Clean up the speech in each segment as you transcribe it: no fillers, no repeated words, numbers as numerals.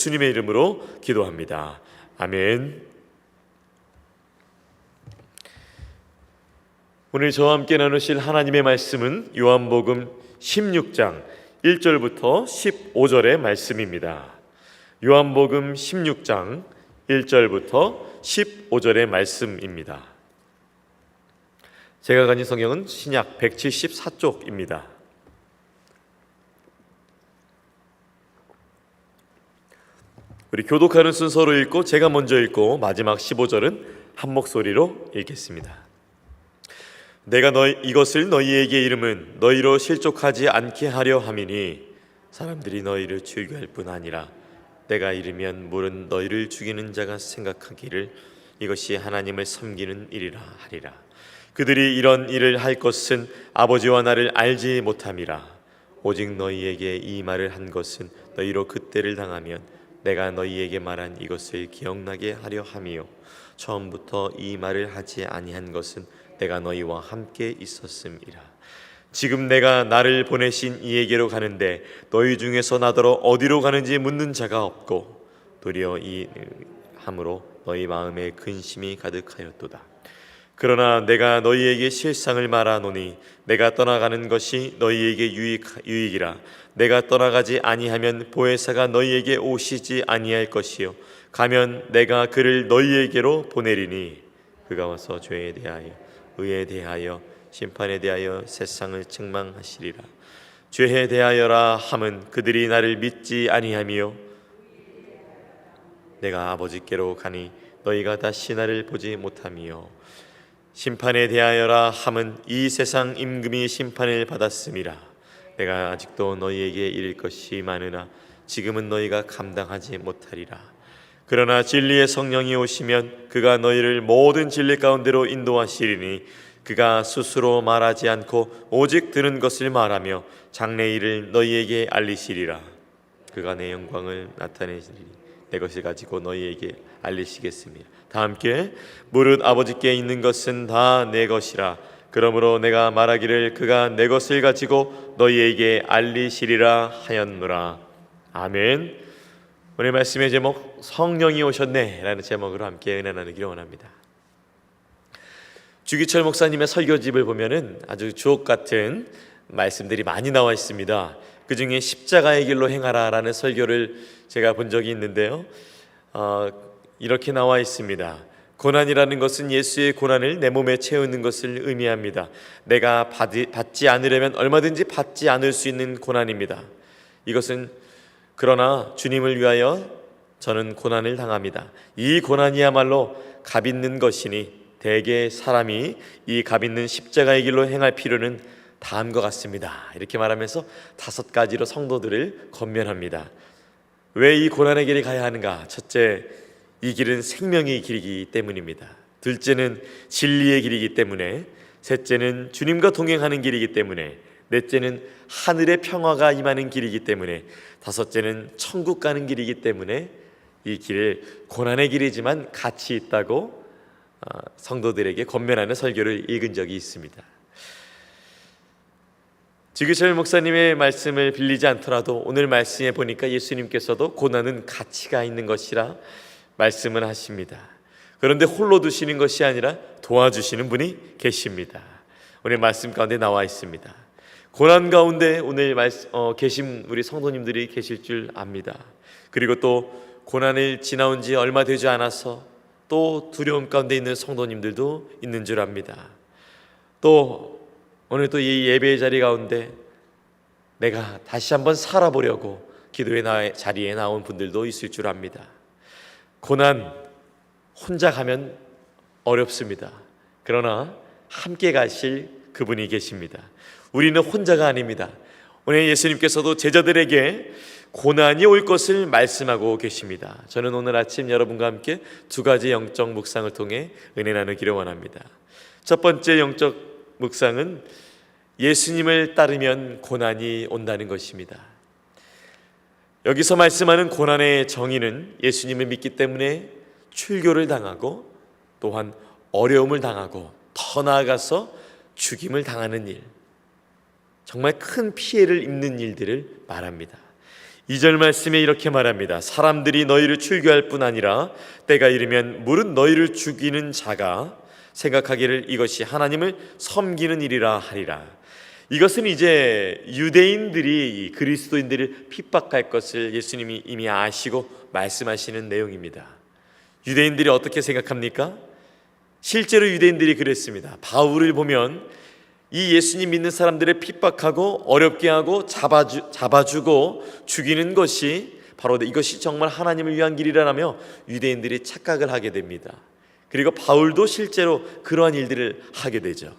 주님의 이름으로 기도합니다. 아멘. 오늘 저와 함께 나누실 하나님의 말씀은 요한복음 16장 1절부터 15절의 말씀입니다. 요한복음 16장 1절부터 15절의 말씀입니다. 제가 가진 성경은 신약 174쪽입니다. 우리 교독하는 순서로 읽고 제가 먼저 읽고 마지막 15절은 한 목소리로 읽겠습니다. 내가 이것을 너희에게 이름은 너희로 실족하지 않게 하려 함이니 사람들이 너희를 즐겨할 뿐 아니라 내가 이르면 물은 너희를 죽이는 자가 생각하기를 이것이 하나님을 섬기는 일이라 하리라. 그들이 이런 일을 할 것은 아버지와 나를 알지 못함이라. 오직 너희에게 이 말을 한 것은 너희로 그때를 당하면 내가 너희에게 말한 이것을 기억나게 하려 함이요 처음부터 이 말을 하지 아니한 것은 내가 너희와 함께 있었음이라. 지금 내가 나를 보내신 이에게로 가는데 너희 중에서 나더러 어디로 가는지 묻는 자가 없고 도리어 이 함으로 너희 마음에 근심이 가득하였도다. 그러나 내가 너희에게 실상을 말하노니 내가 떠나가는 것이 너희에게 유익이라. 내가 떠나가지 아니하면 보혜사가 너희에게 오시지 아니할 것이요 가면 내가 그를 너희에게로 보내리니 그가 와서 죄에 대하여 의에 대하여 심판에 대하여 세상을 책망하시리라. 죄에 대하여라 함은 그들이 나를 믿지 아니하며 내가 아버지께로 가니 너희가 다시 나를 보지 못하며 심판에 대하여라 함은 이 세상 임금이 심판을 받았음이라. 내가 아직도 너희에게 이를 것이 많으나 지금은 너희가 감당하지 못하리라. 그러나 진리의 성령이 오시면 그가 너희를 모든 진리 가운데로 인도하시리니 그가 스스로 말하지 않고 오직 들은 것을 말하며 장래 일을 너희에게 알리시리라. 그가 내 영광을 나타내시리니 내 것을 가지고 너희에게 알리시겠습니다. 다 함께 무릇 아버지께 있는 것은 다 내 것이라. 그러므로 내가 말하기를 그가 내 것을 가지고 너희에게 알리시리라 하였노라. 아멘. 오늘 말씀의 제목 성령이 오셨네 라는 제목으로 함께 은혜 나누기를 원합니다. 주기철 목사님의 설교집을 보면은 아주 주옥 같은 말씀들이 많이 나와 있습니다. 그 중에 십자가의 길로 행하라 라는 설교를 제가 본 적이 있는데요, 이렇게 나와 있습니다. 고난이라는 것은 예수의 고난을 내 몸에 채우는 것을 의미합니다. 내가 받지 않으려면 얼마든지 받지 않을 수 있는 고난입니다. 이것은 그러나 주님을 위하여 저는 고난을 당합니다. 이 고난이야말로 값 있는 것이니 대개 사람이 이 값 있는 십자가의 길로 행할 필요는 다음과 같습니다. 이렇게 말하면서 5가지로 성도들을 권면합니다. 왜 이 고난의 길을 가야 하는가? 첫째, 이 길은 생명의 길이기 때문입니다. 둘째는 진리의 길이기 때문에, 셋째는 주님과 동행하는 길이기 때문에, 넷째는 하늘의 평화가 임하는 길이기 때문에, 다섯째는 천국 가는 길이기 때문에 이 길을 고난의 길이지만 가치 있다고 성도들에게 권면하는 설교를 읽은 적이 있습니다. 주기철 목사님의 말씀을 빌리지 않더라도 오늘 말씀에 보니까 예수님께서도 고난은 가치가 있는 것이라 말씀을 하십니다. 그런데 홀로 두시는 것이 아니라 도와주시는 분이 계십니다. 오늘 말씀 가운데 나와 있습니다. 고난 가운데 오늘 계신 우리 성도님들이 계실 줄 압니다. 그리고 또 고난을 지나온 지 얼마 되지 않아서 또 두려움 가운데 있는 성도님들도 있는 줄 압니다. 또 오늘 또 이 예배의 자리 가운데 내가 다시 한번 살아보려고 기도의 자리에 나온 분들도 있을 줄 압니다. 고난 혼자 가면 어렵습니다. 그러나 함께 가실 그분이 계십니다. 우리는 혼자가 아닙니다. 오늘 예수님께서도 제자들에게 고난이 올 것을 말씀하고 계십니다. 저는 오늘 아침 여러분과 함께 2가지 영적 묵상을 통해 은혜 나누기를 원합니다. 첫 번째 영적 묵상은 예수님을 따르면 고난이 온다는 것입니다. 여기서 말씀하는 고난의 정의는 예수님을 믿기 때문에 출교를 당하고 또한 어려움을 당하고 더 나아가서 죽임을 당하는 일, 정말 큰 피해를 입는 일들을 말합니다. 2절 말씀에 이렇게 말합니다. 사람들이 너희를 출교할 뿐 아니라 때가 이르면 무릇 너희를 죽이는 자가 생각하기를 이것이 하나님을 섬기는 일이라 하리라. 이것은 이제 유대인들이 그리스도인들을 핍박할 것을 예수님이 이미 아시고 말씀하시는 내용입니다. 유대인들이 어떻게 생각합니까? 실제로 유대인들이 그랬습니다. 바울을 보면 이 예수님 믿는 사람들을 핍박하고 어렵게 하고 잡아주고 죽이는 것이 바로 이것이 정말 하나님을 위한 길이라며 유대인들이 착각을 하게 됩니다. 그리고 바울도 실제로 그러한 일들을 하게 되죠.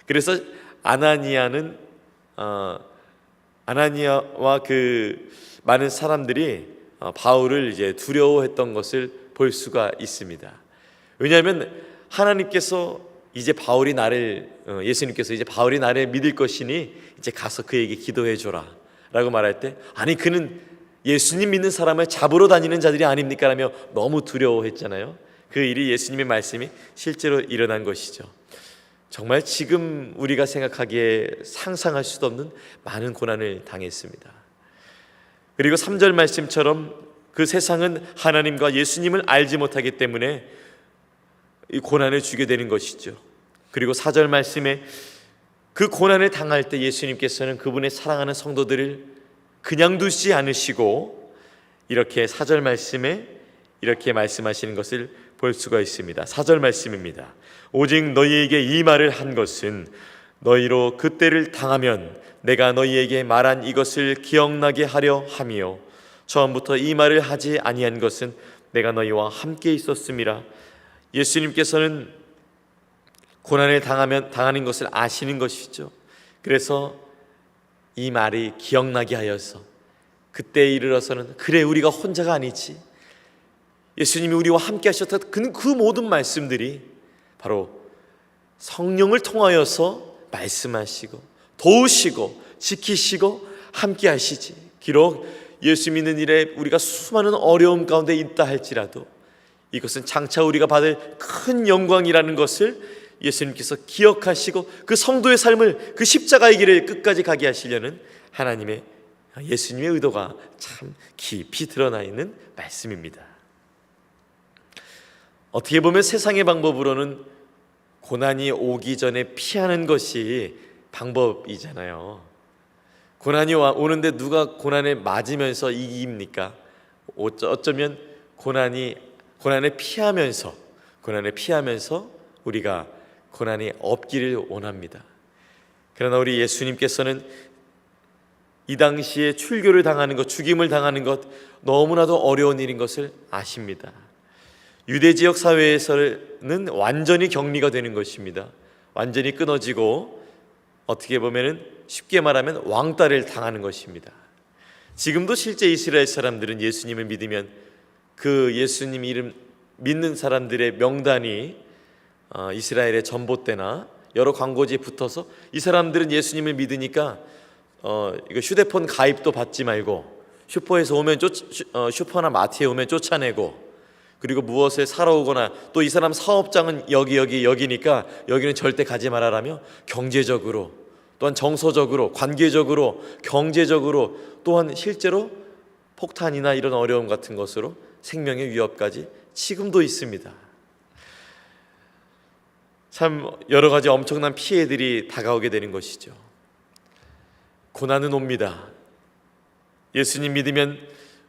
그래서 아나니아와 그 많은 사람들이 바울을 이제 두려워했던 것을 볼 수가 있습니다. 왜냐하면 하나님께서 이제 예수님께서 이제 바울이 나를 믿을 것이니 이제 가서 그에게 기도해 줘라 라고 말할 때, 아니 그는 예수님 믿는 사람을 잡으러 다니는 자들이 아닙니까? 라며 너무 두려워했잖아요. 그 일이 예수님의 말씀이 실제로 일어난 것이죠. 정말 지금 우리가 생각하기에 상상할 수도 없는 많은 고난을 당했습니다. 그리고 3절 말씀처럼 그 세상은 하나님과 예수님을 알지 못하기 때문에 이 고난을 주게 되는 것이죠. 그리고 4절 말씀에 그 고난을 당할 때 예수님께서는 그분의 사랑하는 성도들을 그냥 두지 않으시고 이렇게 4절 말씀에 이렇게 말씀하시는 것을 볼 수가 있습니다. 4절 말씀입니다. 오직 너희에게 이 말을 한 것은 너희로 그때를 당하면 내가 너희에게 말한 이것을 기억나게 하려 함이요 처음부터 이 말을 하지 아니한 것은 내가 너희와 함께 있었음이라. 예수님께서는 고난을 당하는 것을 아시는 것이죠. 그래서 이 말이 기억나게 하여서 그때에 이르러서는 그래 우리가 혼자가 아니지, 예수님이 우리와 함께 하셨던 그 모든 말씀들이 바로 성령을 통하여서 말씀하시고 도우시고 지키시고 함께 하시지. 기록 예수 믿는 일에 우리가 수많은 어려움 가운데 있다 할지라도 이것은 장차 우리가 받을 큰 영광이라는 것을 예수님께서 기억하시고 그 성도의 삶을 그 십자가의 길을 끝까지 가게 하시려는 하나님의 예수님의 의도가 참 깊이 드러나 있는 말씀입니다. 어떻게 보면 세상의 방법으로는 고난이 오기 전에 피하는 것이 방법이잖아요. 고난이 오는데 누가 고난에 맞으면서 이깁니까? 어쩌면 고난에 피하면서 우리가 고난이 없기를 원합니다. 그러나 우리 예수님께서는 이 당시에 출교를 당하는 것, 죽임을 당하는 것 너무나도 어려운 일인 것을 아십니다. 유대 지역 사회에서는 완전히 격리가 되는 것입니다. 완전히 끊어지고 어떻게 보면은 쉽게 말하면 왕따를 당하는 것입니다. 지금도 실제 이스라엘 사람들은 예수님을 믿으면 그 예수님 이름 믿는 사람들의 명단이 이스라엘의 전봇대나 여러 광고지에 붙어서 이 사람들은 예수님을 믿으니까 이거 휴대폰 가입도 받지 말고 슈퍼에서 오면 슈퍼나 마트에 오면 쫓아내고, 그리고 무엇을 사러 오거나 또 이 사람 사업장은 여기니까 여기는 절대 가지 말아라며 경제적으로 또한 정서적으로 관계적으로 경제적으로 또한 실제로 폭탄이나 이런 어려움 같은 것으로 생명의 위협까지 지금도 있습니다. 참 여러 가지 엄청난 피해들이 다가오게 되는 것이죠. 고난은 옵니다. 예수님 믿으면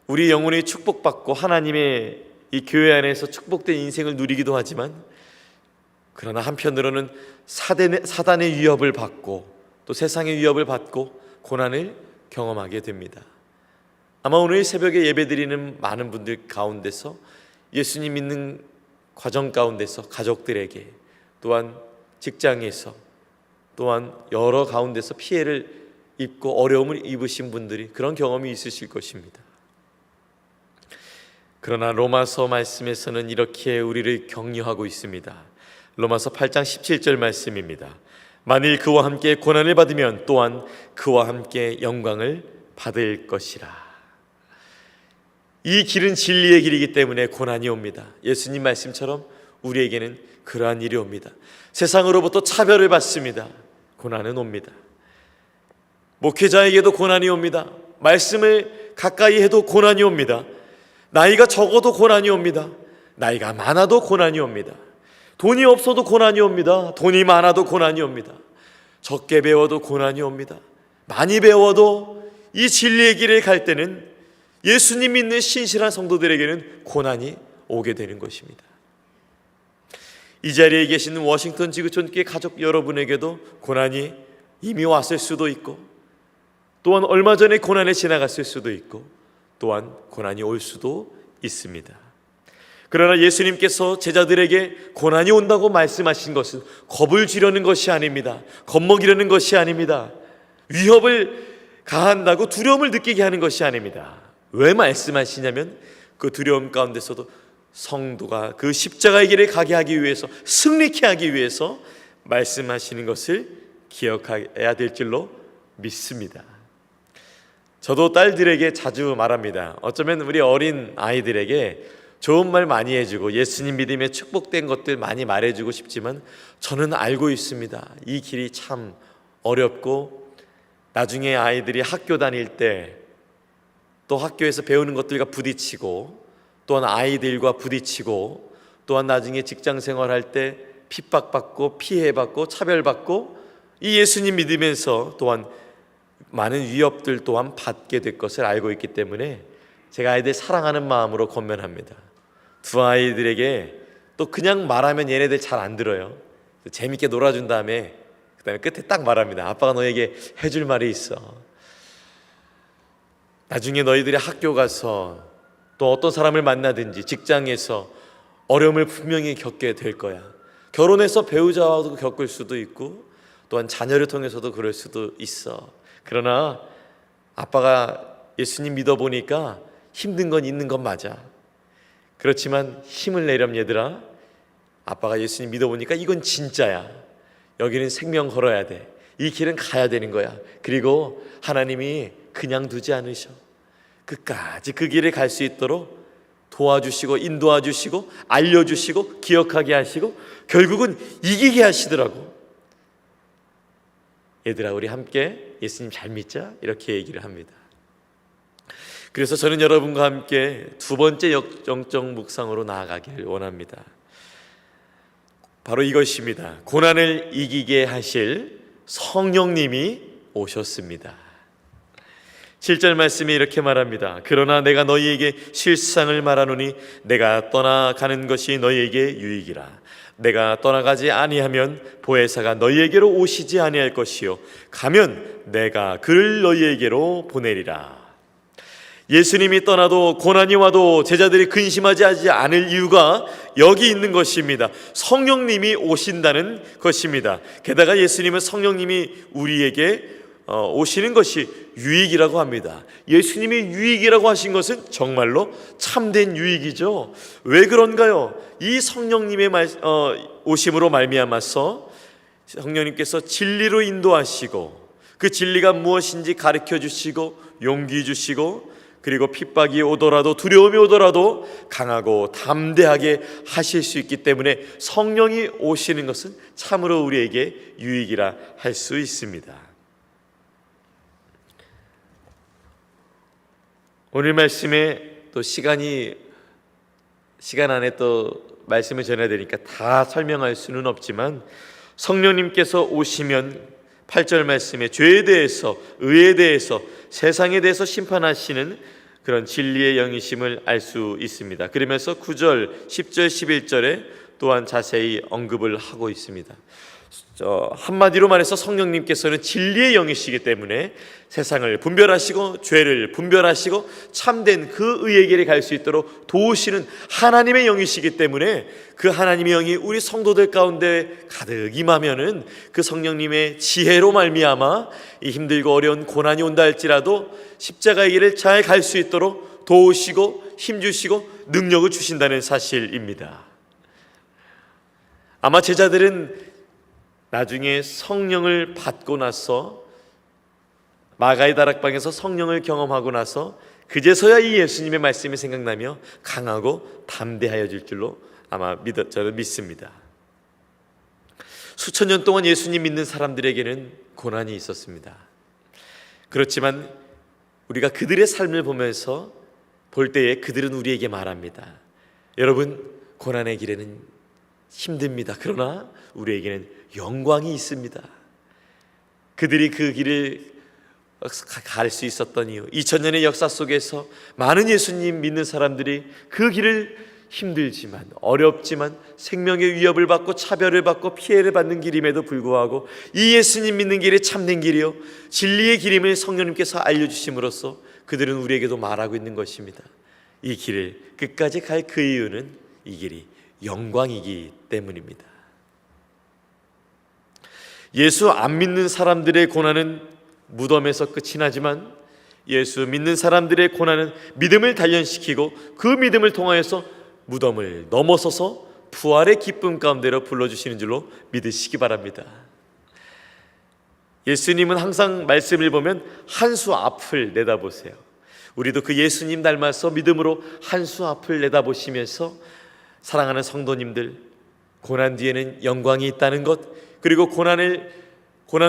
우리 영혼이 축복받고 하나님의 이 교회 안에서 축복된 인생을 누리기도 하지만, 그러나 한편으로는 사단의 위협을 받고 또 세상의 위협을 받고 고난을 경험하게 됩니다. 아마 오늘 새벽에 예배드리는 많은 분들 가운데서 예수님 믿는 과정 가운데서 가족들에게 또한 직장에서 또한 여러 가운데서 피해를 입고 어려움을 입으신 분들이 그런 경험이 있으실 것입니다. 그러나 로마서 말씀에서는 이렇게 우리를 격려하고 있습니다. 로마서 8장 17절 말씀입니다. 만일 그와 함께 고난을 받으면 또한 그와 함께 영광을 받을 것이라. 이 길은 진리의 길이기 때문에 고난이 옵니다. 예수님 말씀처럼 우리에게는 그러한 일이 옵니다. 세상으로부터 차별을 받습니다. 고난은 옵니다. 목회자에게도 고난이 옵니다. 말씀을 가까이 해도 고난이 옵니다. 나이가 적어도 고난이 옵니다. 나이가 많아도 고난이 옵니다. 돈이 없어도 고난이 옵니다. 돈이 많아도 고난이 옵니다. 적게 배워도 고난이 옵니다. 많이 배워도 이 진리의 길을 갈 때는 예수님 믿는 신실한 성도들에게는 고난이 오게 되는 것입니다. 이 자리에 계신 워싱턴 지구촌 교회 가족 여러분에게도 고난이 이미 왔을 수도 있고, 또한 얼마 전에 고난에 지나갔을 수도 있고, 또한 고난이 올 수도 있습니다. 그러나 예수님께서 제자들에게 고난이 온다고 말씀하신 것은 겁을 주려는 것이 아닙니다. 겁먹이려는 것이 아닙니다. 위협을 가한다고 두려움을 느끼게 하는 것이 아닙니다. 왜 말씀하시냐면 그 두려움 가운데서도 성도가 그 십자가의 길을 가게 하기 위해서, 승리케 하기 위해서 말씀하시는 것을 기억해야 될 줄로 믿습니다. 저도 딸들에게 자주 말합니다. 어쩌면 우리 어린 아이들에게 좋은 말 많이 해주고 예수님 믿음에 축복된 것들 많이 말해주고 싶지만 저는 알고 있습니다. 이 길이 참 어렵고 나중에 아이들이 학교 다닐 때 또 학교에서 배우는 것들과 부딪히고, 또한 아이들과 부딪히고, 또한 나중에 직장 생활할 때 핍박받고 피해받고 차별받고, 이 예수님 믿으면서 또한 많은 위협들 또한 받게 될 것을 알고 있기 때문에 제가 아이들 사랑하는 마음으로 권면합니다. 두 아이들에게 또 그냥 말하면 얘네들 잘 안 들어요. 재밌게 놀아준 다음에 그다음에 끝에 딱 말합니다. 아빠가 너에게 해줄 말이 있어. 나중에 너희들이 학교 가서 또 어떤 사람을 만나든지 직장에서 어려움을 분명히 겪게 될 거야. 결혼해서 배우자와도 겪을 수도 있고, 또한 자녀를 통해서도 그럴 수도 있어. 그러나 아빠가 예수님 믿어보니까 힘든 건 있는 건 맞아. 그렇지만 힘을 내렴 얘들아. 아빠가 예수님 믿어보니까 이건 진짜야. 여기는 생명 걸어야 돼. 이 길은 가야 되는 거야. 그리고 하나님이 그냥 두지 않으셔. 끝까지 그 길을 갈 수 있도록 도와주시고 인도해주시고 알려주시고 기억하게 하시고 결국은 이기게 하시더라고. 얘들아, 우리 함께 예수님 잘 믿자, 이렇게 얘기를 합니다. 그래서 저는 여러분과 함께 두 번째 영적 묵상으로 나아가기를 원합니다. 바로 이것입니다. 고난을 이기게 하실 성령님이 오셨습니다. 7절 말씀이 이렇게 말합니다. 그러나 내가 너희에게 실상을 말하노니 내가 떠나가는 것이 너희에게 유익이라. 내가 떠나가지 아니하면 보혜사가 너희에게로 오시지 아니할 것이요 가면 내가 그를 너희에게로 보내리라. 예수님이 떠나도 고난이 와도 제자들이 근심하지 않을 이유가 여기 있는 것입니다. 성령님이 오신다는 것입니다. 게다가 예수님은 성령님이 우리에게 오시는 것이 유익이라고 합니다. 예수님이 유익이라고 하신 것은 정말로 참된 유익이죠. 왜 그런가요? 이 성령님의 오심으로 말미암아서 성령님께서 진리로 인도하시고 그 진리가 무엇인지 가르쳐 주시고 용기 주시고, 그리고 핍박이 오더라도 두려움이 오더라도 강하고 담대하게 하실 수 있기 때문에 성령이 오시는 것은 참으로 우리에게 유익이라 할 수 있습니다. 오늘 말씀에 또 시간 안에 또 말씀을 전해야 되니까 다 설명할 수는 없지만, 성령님께서 오시면 8절 말씀에 죄에 대해서, 의에 대해서, 세상에 대해서 심판하시는 그런 진리의 영이심을 알 수 있습니다. 그러면서 9절, 10절, 11절에 또한 자세히 언급을 하고 있습니다. 한마디로 말해서 성령님께서는 진리의 영이시기 때문에 세상을 분별하시고 죄를 분별하시고 참된 그 의의 길에 갈 수 있도록 도우시는 하나님의 영이시기 때문에 그 하나님의 영이 우리 성도들 가운데 가득 임하면은 그 성령님의 지혜로 말미암아 이 힘들고 어려운 고난이 온다 할지라도 십자가의 길을 잘 갈 수 있도록 도우시고 힘주시고 능력을 주신다는 사실입니다. 아마 제자들은 나중에 성령을 받고 나서 마가의 다락방에서 성령을 경험하고 나서 그제서야 이 예수님의 말씀이 생각나며 강하고 담대하여질 줄로 아마 저는 믿습니다. 수천 년 동안 예수님 믿는 사람들에게는 고난이 있었습니다. 그렇지만 우리가 그들의 삶을 보면서 볼 때에 그들은 우리에게 말합니다. 여러분, 고난의 길에는 힘듭니다. 그러나 우리에게는 영광이 있습니다. 그들이 그 길을 갈 수 있었던 이유, 2000년의 역사 속에서 많은 예수님 믿는 사람들이 그 길을 힘들지만, 어렵지만, 생명의 위협을 받고 차별을 받고 피해를 받는 길임에도 불구하고 이 예수님 믿는 길이 참된 길이요 진리의 길임을 성령님께서 알려주심으로써 그들은 우리에게도 말하고 있는 것입니다. 이 길을 끝까지 갈 그 이유는 이 길이 영광이기 때문입니다. 예수 안 믿는 사람들의 고난은 무덤에서 끝이 나지만 예수 믿는 사람들의 고난은 믿음을 단련시키고 그 믿음을 통하여서 무덤을 넘어서서 부활의 기쁨 가운데로 불러주시는 줄로 믿으시기 바랍니다. 예수님은 항상 말씀을 보면 한 수 앞을 내다보세요. 우리도 그 예수님 닮아서 믿음으로 한 수 앞을 내다보시면서 사랑하는 성도님들, 고난 뒤에는 영광이 있다는 것, 그리고 고난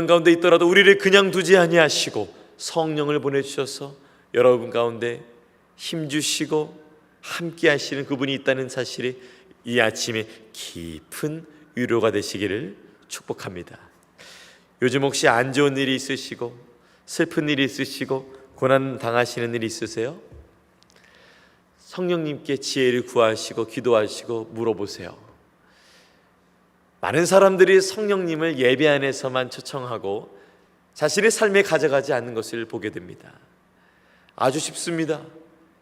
가운데 있더라도 우리를 그냥 두지 아니하시고 성령을 보내주셔서 여러분 가운데 힘주시고 함께 하시는 그분이 있다는 사실이 이 아침에 깊은 위로가 되시기를 축복합니다. 요즘 혹시 안 좋은 일이 있으시고 슬픈 일이 있으시고 고난 당하시는 일이 있으세요? 성령님께 지혜를 구하시고 기도하시고 물어보세요. 많은 사람들이 성령님을 예배 안에서만 초청하고 자신의 삶에 가져가지 않는 것을 보게 됩니다. 아주 쉽습니다.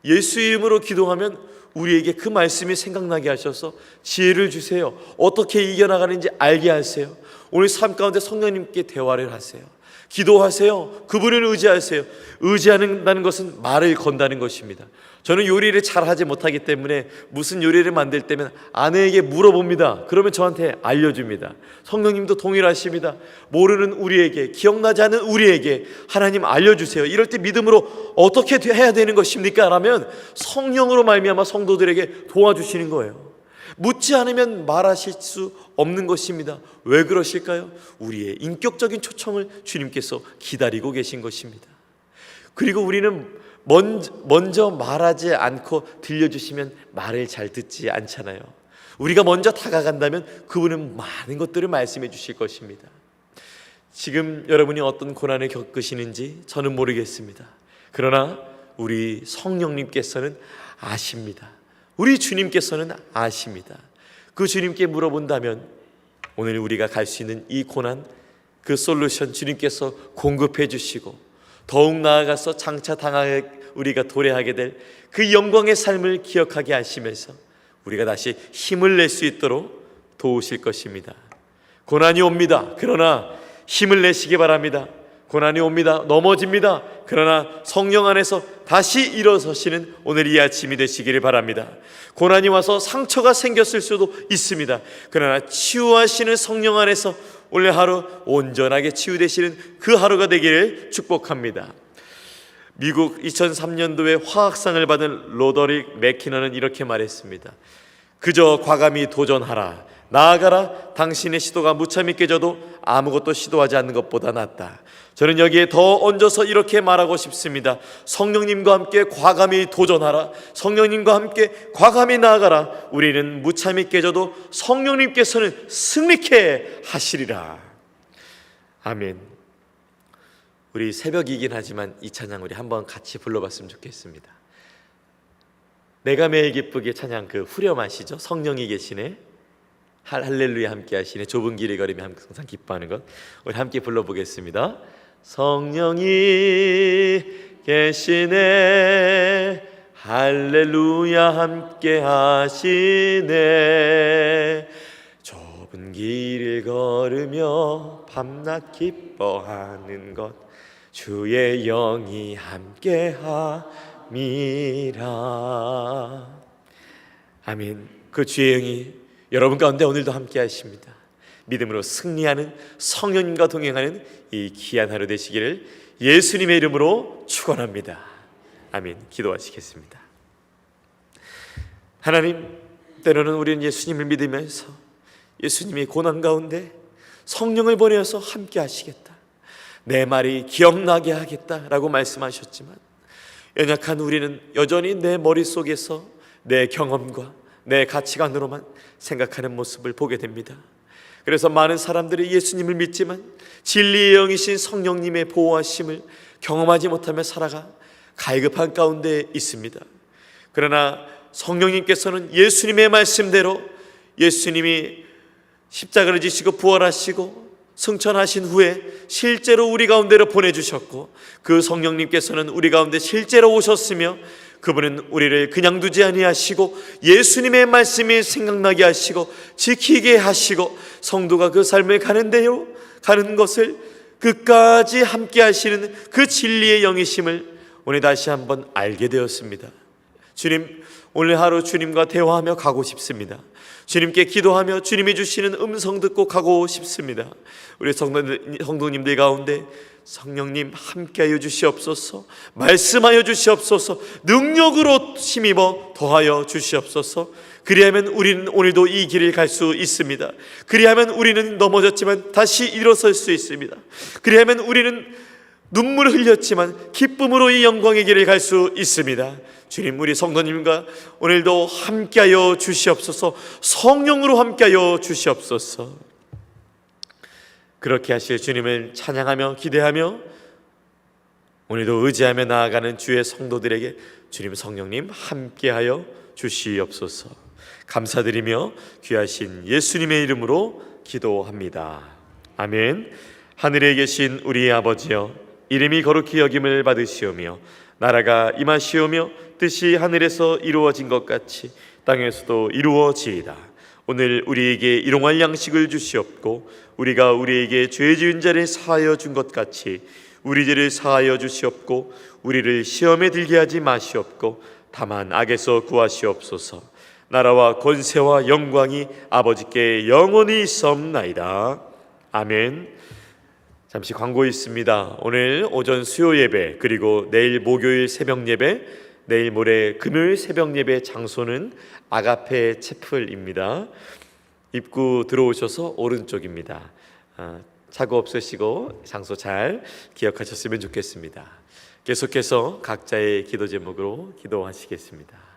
예수의 이름으로 기도하면 우리에게 그 말씀이 생각나게 하셔서 지혜를 주세요. 어떻게 이겨나가는지 알게 하세요. 오늘 삶 가운데 성령님께 대화를 하세요. 기도하세요. 그분을 의지하세요. 의지한다는 것은 말을 건다는 것입니다. 저는 요리를 잘 하지 못하기 때문에 무슨 요리를 만들 때면 아내에게 물어봅니다. 그러면 저한테 알려줍니다. 성령님도 동일하십니다. 모르는 우리에게, 기억나지 않는 우리에게 하나님 알려주세요. 이럴 때 믿음으로 어떻게 해야 되는 것입니까? 라면 성령으로 말미암아 성도들에게 도와주시는 거예요. 묻지 않으면 말하실 수 없는 것입니다. 왜 그러실까요? 우리의 인격적인 초청을 주님께서 기다리고 계신 것입니다. 그리고 우리는 먼저 말하지 않고 들려주시면 말을 잘 듣지 않잖아요. 우리가 먼저 다가간다면 그분은 많은 것들을 말씀해 주실 것입니다. 지금 여러분이 어떤 고난을 겪으시는지 저는 모르겠습니다. 그러나 우리 성령님께서는 아십니다. 우리 주님께서는 아십니다. 그 주님께 물어본다면 오늘 우리가 갈 수 있는 이 고난, 그 솔루션 주님께서 공급해 주시고 더욱 나아가서 장차 당하게 우리가 도래하게 될 그 영광의 삶을 기억하게 하시면서 우리가 다시 힘을 낼 수 있도록 도우실 것입니다. 고난이 옵니다. 그러나 힘을 내시기 바랍니다. 고난이 옵니다. 넘어집니다. 그러나 성령 안에서 다시 일어서시는 오늘 이 아침이 되시기를 바랍니다. 고난이 와서 상처가 생겼을 수도 있습니다. 그러나 치유하시는 성령 안에서 오늘 하루 온전하게 치유되시는 그 하루가 되기를 축복합니다. 미국 2003년도에 화학상을 받은 로더릭 맥키너는 이렇게 말했습니다. 그저 과감히 도전하라. 나아가라. 당신의 시도가 무참히 깨져도 아무것도 시도하지 않는 것보다 낫다. 저는 여기에 더 얹어서 이렇게 말하고 싶습니다. 성령님과 함께 과감히 도전하라. 성령님과 함께 과감히 나아가라. 우리는 무참히 깨져도 성령님께서는 승리케 하시리라. 아멘. 우리 새벽이긴 하지만 이 찬양 우리 한번 같이 불러봤으면 좋겠습니다. 내가 매일 기쁘게 찬양, 그 후렴하시죠? 성령이 계시네, 할렐루야 함께 하시네, 좁은 길을 걸으며 항상 기뻐하는 것, 우리 함께 불러보겠습니다. 성령이 계시네, 할렐루야 함께 하시네, 좁은 길을 걸으며 밤낮 기뻐하는 것, 주의 영이 함께 함이라. 아멘. 그 주의 영이 여러분 가운데 오늘도 함께 하십니다. 믿음으로 승리하는 성령님과 동행하는 이 귀한 하루 되시기를 예수님의 이름으로 축원합니다. 아멘. 기도하시겠습니다. 하나님, 때로는 우리는 예수님을 믿으면서 예수님이 고난 가운데 성령을 보내어서 함께 하시겠다, 내 말이 기억나게 하겠다라고 말씀하셨지만 연약한 우리는 여전히 내 머릿속에서 내 경험과 내 가치관으로만 생각하는 모습을 보게 됩니다. 그래서 많은 사람들이 예수님을 믿지만 진리의 영이신 성령님의 보호하심을 경험하지 못하며 살아가 갈급한 가운데 있습니다. 그러나 성령님께서는 예수님의 말씀대로 예수님이 십자가를 지시고 부활하시고 승천하신 후에 실제로 우리 가운데로 보내주셨고, 그 성령님께서는 우리 가운데 실제로 오셨으며 그분은 우리를 그냥 두지 아니하시고 예수님의 말씀이 생각나게 하시고 지키게 하시고 성도가 그 삶을 가는 대로 가는 것을 끝까지 함께 하시는 그 진리의 영이심을 오늘 다시 한번 알게 되었습니다. 주님, 오늘 하루 주님과 대화하며 가고 싶습니다. 주님께 기도하며 주님이 주시는 음성 듣고 가고 싶습니다. 우리 성도님들 가운데 성령님 함께하여 주시옵소서, 말씀하여 주시옵소서, 능력으로 힘입어 더하여 주시옵소서. 그리하면 우리는 오늘도 이 길을 갈 수 있습니다. 그리하면 우리는 넘어졌지만 다시 일어설 수 있습니다. 그리하면 우리는 눈물을 흘렸지만 기쁨으로 이 영광의 길을 갈 수 있습니다. 주님, 우리 성도님과 오늘도 함께하여 주시옵소서, 성령으로 함께하여 주시옵소서. 그렇게 하실 주님을 찬양하며 기대하며 오늘도 의지하며 나아가는 주의 성도들에게 주님 성령님 함께하여 주시옵소서. 감사드리며 귀하신 예수님의 이름으로 기도합니다. 아멘. 하늘에 계신 우리 아버지여, 이름이 거룩히 여김을 받으시오며 나라가 임하시오며 뜻이 하늘에서 이루어진 것 같이 땅에서도 이루어지이다. 오늘 우리에게 일용할 양식을 주시옵고 우리가 우리에게 죄 지은 자를 사하여 준 것 같이 우리 죄를 사하여 주시옵고 우리를 시험에 들게 하지 마시옵고 다만 악에서 구하시옵소서. 나라와 권세와 영광이 아버지께 영원히 있사옵나이다. 아멘. 잠시 광고 있습니다. 오늘 오전 수요 예배, 그리고 내일 목요일 새벽 예배, 내일 모레 금요일 새벽 예배 장소는 아가페 채플입니다. 입구 들어오셔서 오른쪽입니다. 착오 없으시고 장소 잘 기억하셨으면 좋겠습니다. 계속해서 각자의 기도 제목으로 기도하시겠습니다.